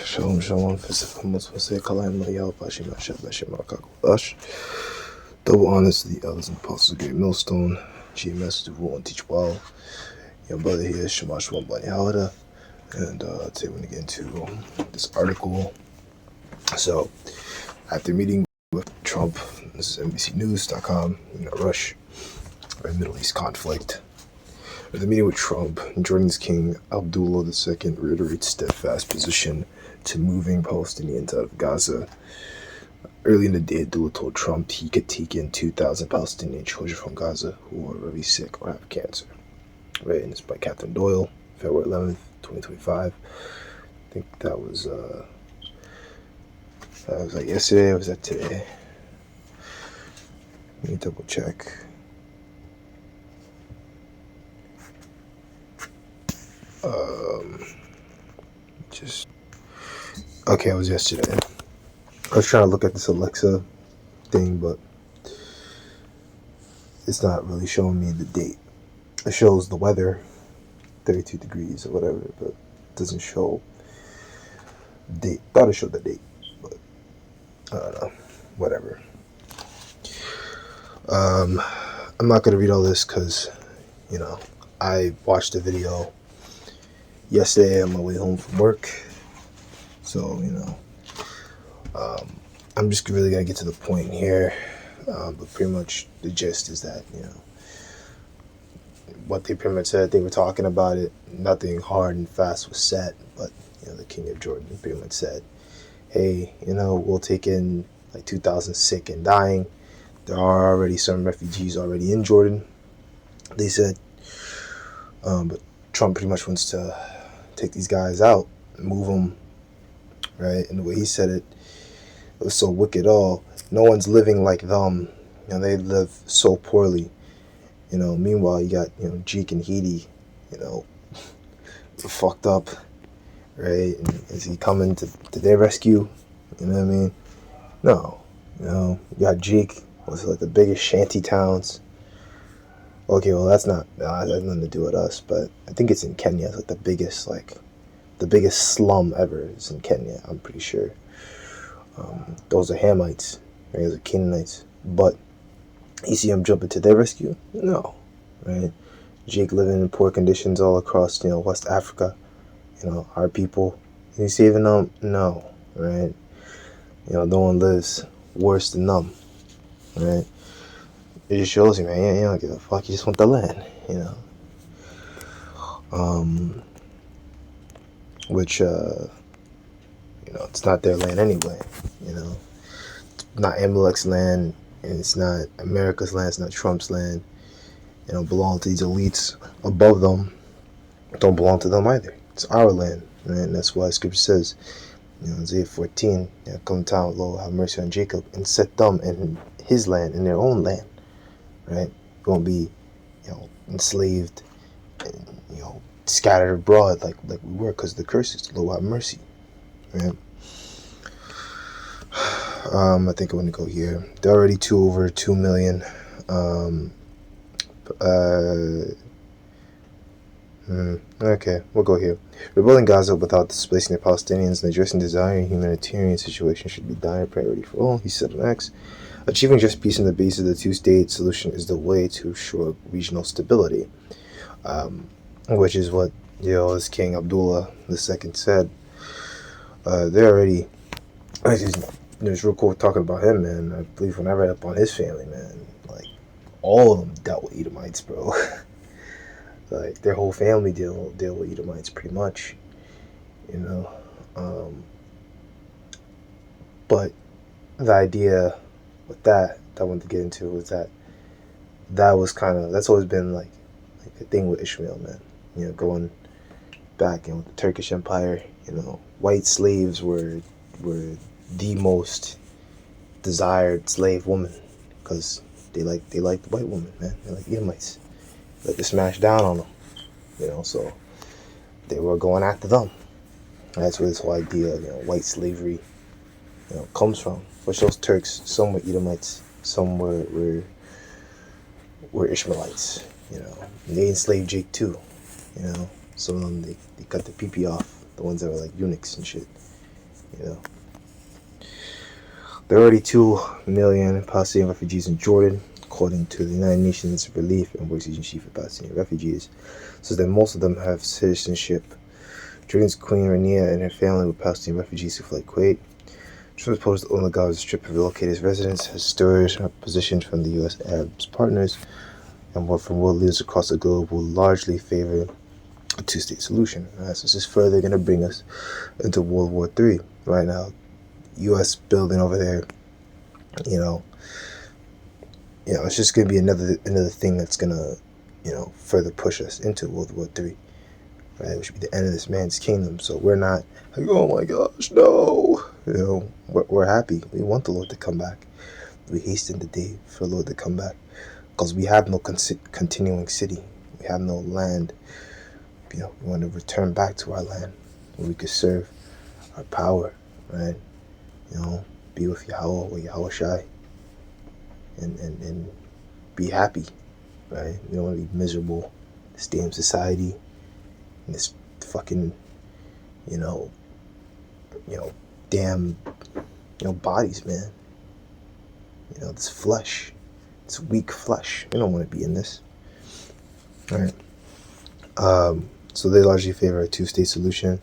Shalom, shalom. Double honors to the elders and apostles of Great Millstone. GMS to rule and teach well. Your brother here is Shamash Wambani Hawada. And today we're going to get into this article. So, after meeting with Trump, this is NBCnews.com, in a rush, or Middle East conflict. At the meeting with Trump, Jordan's King Abdullah II reiterates steadfast position to moving Palestinians out of Gaza. Early in the day, Abdullah told Trump he could take in 2,000 Palestinian children from Gaza who are really sick or have cancer. Right, and it's by Catherine Doyle, February 11th, 2025. I think that was like yesterday, or was that today? Let me double check. Okay, it was yesterday. I was trying to look at this Alexa thing, but it's not really showing me the date. It shows the weather, 32 degrees or whatever, but it doesn't show the date. Thought it showed the date, but I don't know. Whatever. I'm not going to read all this because, I watched the video yesterday on my way home from work. So, I'm just really going to get to the point here. But pretty much the gist is that, what they pretty much said, they were talking about it. Nothing hard and fast was set. But, the King of Jordan pretty much said, hey, we'll take in like 2,000 sick and dying. There are already some refugees already in Jordan, they said. But Trump pretty much wants to take these guys out, move them, right? And the way he said it was so wicked. No one's living like them. They live so poorly. Meanwhile, you got, Jeek and Heidi, fucked up, right? And is he coming to their rescue? You know what I mean? No. You got Jeek, was like the biggest shanty towns. Okay, well, that has nothing to do with us, but I think it's in Kenya. It's like the biggest slum ever is in Kenya, I'm pretty sure. Those are Hamites, right? Those are Canaanites. But you see them jumping to their rescue? No, right? Jake living in poor conditions all across, West Africa. Our people. Is he saving them? No, right? No one lives worse than them, right? It just shows you, man, you don't give a fuck. You just want the land, Which, it's not their land anyway, It's not Amalek's land, and it's not America's land, it's not Trump's land. Belong to these elites above them. Don't belong to them either. It's our land, right? And that's why Scripture says, Isaiah 14, come down, Lord, have mercy on Jacob, and set them in his land, in their own land, right? Won't be, enslaved and, scattered abroad like we were, because the curses, Lord, have mercy, right? I think I'm going to go here. They're already over 2 million. Okay, we'll go here. Rebuilding Gaza without displacing the Palestinians and addressing the desiring humanitarian situation should be dire priority for all, he said on X. Achieving just peace on the basis of the two-state solution is the way to ensure regional stability, which is what this King Abdullah II said. They're already. It's real cool talking about him, man. I believe when I read up on his family, man, like all of them dealt with Edomites, bro. Like their whole family deal with Edomites, pretty much, But the idea with that I wanted to get into was that was that's always been like a thing with Ishmael, man. Going back with the Turkish Empire, white slaves were the most desired slave woman because they like the white woman, man. They like Edomites. Like to smash down on them, so they were going after them. And that's where this whole idea of white slavery, comes from. Which those Turks, some were Edomites, some were Ishmaelites, And they enslaved Jake too, Some of them they cut the pee off, the ones that were like eunuchs and shit, You know, there are already 2 million Palestinian refugees in Jordan, according to the United Nations Relief and Works Agency for Palestinian Refugees. So that most of them have citizenship. Jordan's Queen Rania and her family were Palestinian refugees who fled Kuwait. Trump opposed the oil and Gaza Strip have relocated his residents, has stirred opposition from the U.S. Arab partners, and from world leaders across the globe will largely favor a two-state solution. So this is further going to bring us into World War III right now. U.S. building over there, it's just going to be another thing that's going to, further push us into World War III, right? Which would be the end of this man's kingdom. So we're not like, oh my gosh, no. We're happy. We want the Lord to come back. We hasten the day for the Lord to come back, because we have no continuing city. We have no land. We want to return back to our land where we could serve our power, right? Be with Yahweh or Yahweh Shai, and be happy, right? We don't want to be miserable, stay in society, in this fucking, damn, bodies, man. This flesh, this weak flesh. We don't want to be in this. All right. So they largely favor a two-state solution.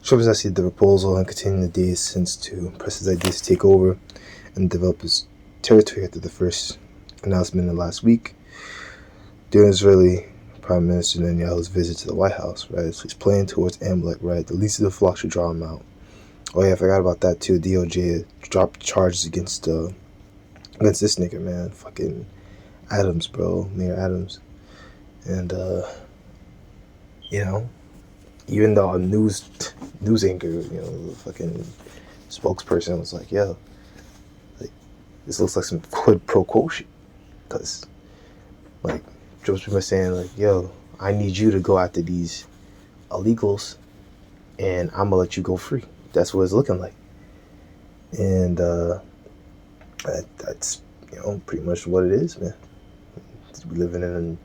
Trump has acceded the proposal and continuing the days since to press his ideas to take over and develop his territory after the first announcement in last week during Israeli Prime Minister Netanyahu's visit to the White House, right? So he's playing towards Amalek, right? The least of the flock should draw him out. Oh yeah, I forgot about that too. DOJ dropped charges against this nigga, man. Fucking Adams, bro. Mayor Adams. And even though a news anchor, the fucking spokesperson was like, yo, like, this looks like some quid pro quo shit. Because, like, Joe's been saying, like, yo, I need you to go after these illegals, and I'm gonna let you go free. That's what it's looking like. And that's, pretty much what it is, man. We're living in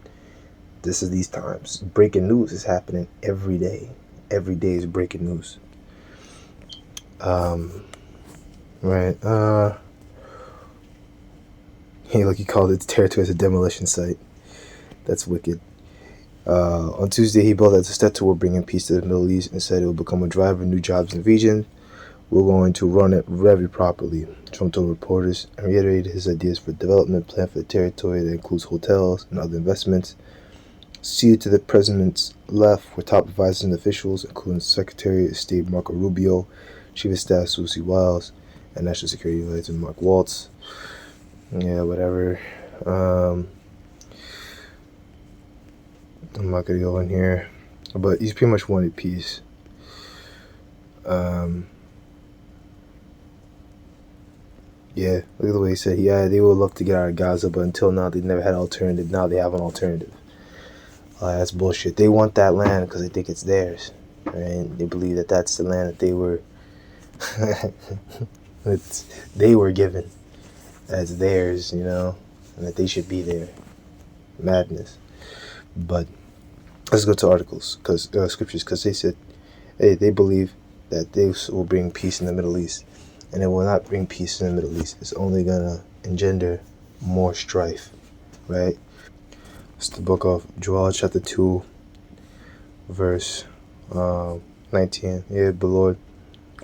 these times. Breaking news is happening every day. Every day is breaking news. Right. Like he called it, the territory as a demolition site. That's wicked. On Tuesday, he billed as a step toward bringing peace to the Middle East and said it will become a driver of new jobs in the region. We're going to run it very properly, Trump told reporters, and reiterated his ideas for a development plan for the territory that includes hotels and other investments. Seated to the president's left were top advisors and officials, including Secretary of State Marco Rubio, Chief of Staff Susie Wiles, and National Security Advisor Mark Waltz. Yeah, whatever. I'm not gonna go in here, but he's pretty much wanted peace. Yeah, look at the way he said, yeah, they would love to get out of Gaza, but until now they never had an alternative. Now they have an alternative. That's bullshit. They want that land because they think it's theirs, right? They believe that that's the land that they were given as theirs, and that they should be there. Madness. But let's go to articles, scriptures, because they said, hey, they believe that this will bring peace in the Middle East, and it will not bring peace in the Middle East. It's only gonna engender more strife, right? It's the book of Joel, chapter 2, verse 19. Yeah, the Lord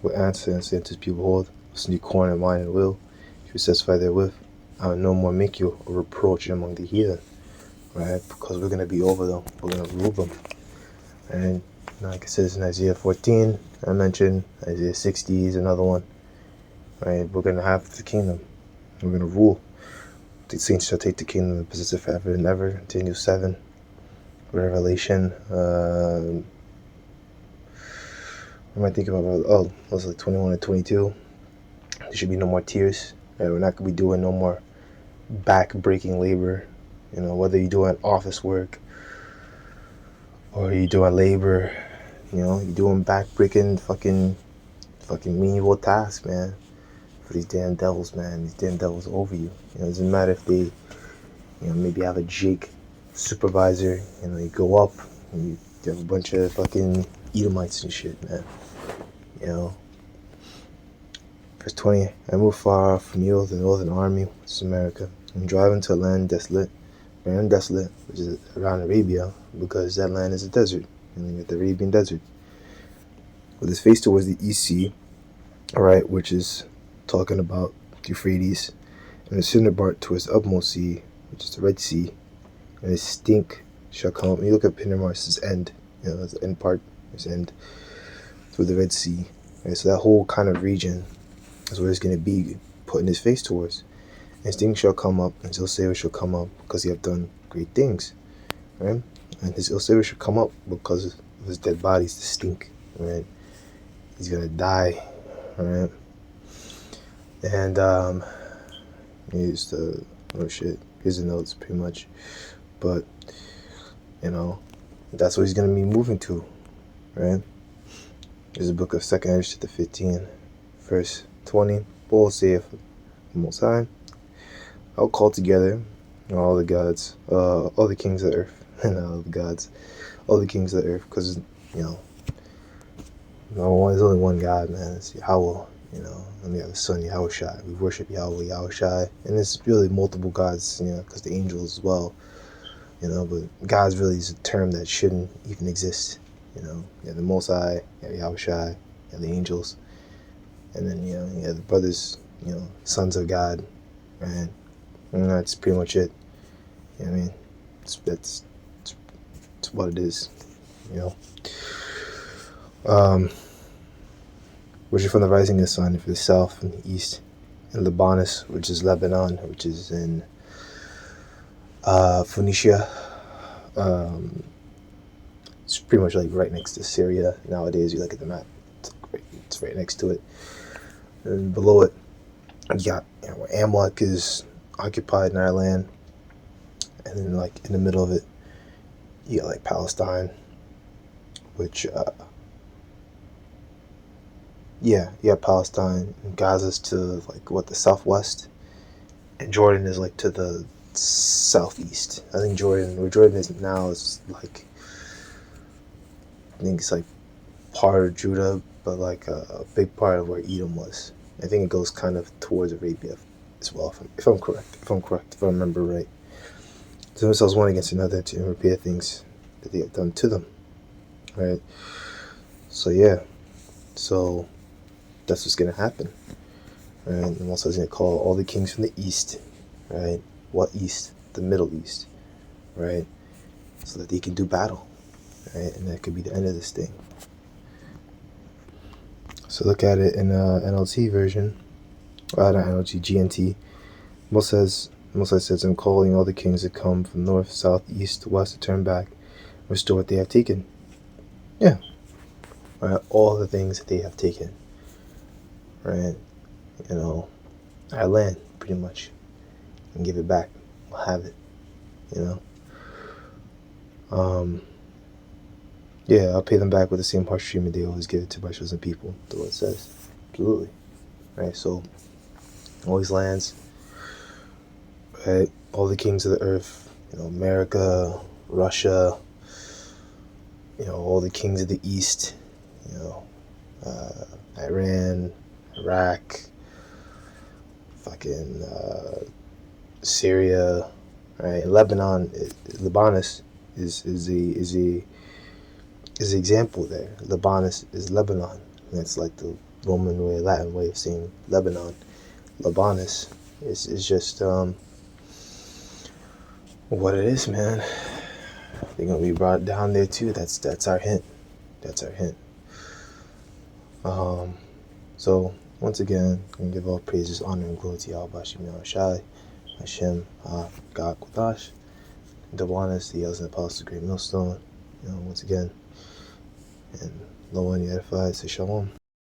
will answer and say to his people, hold, listen to corn and wine and will. If you satisfy therewith, I will no more make you a reproach among the heathen, right? Because we're going to be over them. We're going to rule them. And like it says in Isaiah 14, I mentioned Isaiah 60 is another one, right? We're going to have the kingdom. We're going to rule. The saints shall take the kingdom and possess it forever and ever. Daniel 7, Revelation. What am I thinking about? Oh, it was like 21 and 22. There should be no more tears. Right? We're not going to be doing no more back-breaking labor. Whether you're doing office work or you're doing labor, you're doing back-breaking fucking menial tasks, man. For these damn devils, man. These damn devils over you. It doesn't matter if they, maybe have a Jake supervisor, you go up and you have a bunch of fucking Edomites and shit, man. Verse 20, I moved far off from you, the northern army, which is America, and drive into a land desolate, barren desolate, which is around Arabia, because that land is a desert, and you got the Arabian desert, with his face towards the East Sea, alright, which is talking about Euphrates, and his Cinderbart towards the upmost sea, which is the Red Sea, and his stink shall come up. When you look at Pindermar, it's end, that's the end part, it's end, through the Red Sea. Right? So that whole kind of region is where he's going to be putting his face towards. And his stink shall come up, and his ill savor shall come up, because he have done great things. Right? And his ill savor shall come up because of his dead bodies, the stink. Right? He's going to die. Right? And here's the here's the notes pretty much, but that's what he's gonna be moving to, right? There's a book of 2 Ezra chapter 15, verse 20. Paul saith, the Most High, I'll call together all the gods, all the kings of the earth, and all the kings of the earth, because there's only one God, man. It's Yahweh. And we have the Son, Yahushai. We worship Yahweh, Yahushai. And it's really multiple gods, because the angels as well. But God's really is a term that shouldn't even exist. You have the Most High, you have Yahushai, you have the angels. And then, you have the brothers, sons of God. And that's pretty much it. You know what I mean? That's what it is, which is from the rising of the sun, for the south and the east, and Libanus, which is Lebanon, which is in Phoenicia. It's pretty much like right next to Syria nowadays. You look at the map, it's right next to it. And below it, you got where Amalek is occupied in our land, and then like in the middle of it, you got like Palestine, which you got Palestine, and Gaza's to like the southwest, and Jordan is like to the southeast. I think where Jordan is now is like, I think it's like part of Judah, but like a big part of where Edom was. I think it goes kind of towards Arabia as well, if I'm correct, if I remember right. So themselves one against another to repair things that they have done to them, right? So that's what's gonna happen, right? And also, he's gonna call all the kings from the east, right? What east? The Middle East, right? So that they can do battle, right? And that could be the end of this thing. So look at it in NLT version, not NLT, GNT. Moses says, I'm calling all the kings that come from north, south, east, west to turn back, restore what they have taken. Yeah. Right? All the things that they have taken. Right? Our land, pretty much. And give it back. We'll have it. I'll pay them back with the same harsh treatment they always give it to my chosen people. That's what it says. Absolutely. Right? So, all these lands, right? All the kings of the earth, America, Russia, all the kings of the east, Iran, Iraq, fucking Syria, right? Lebanon, Libanus is the example there. Libanus is Lebanon. And that's like the Roman way, Latin way of saying Lebanon. Libanus is just what it is, man. They're gonna be brought down there too. That's our hint. So once again, I'm gonna give all praises, honor, and glory to Yahweh Shai, Hashem, God Kodash, double honors, the elders and apostles, the great millstone. Once again, and lo and edified, say shalom.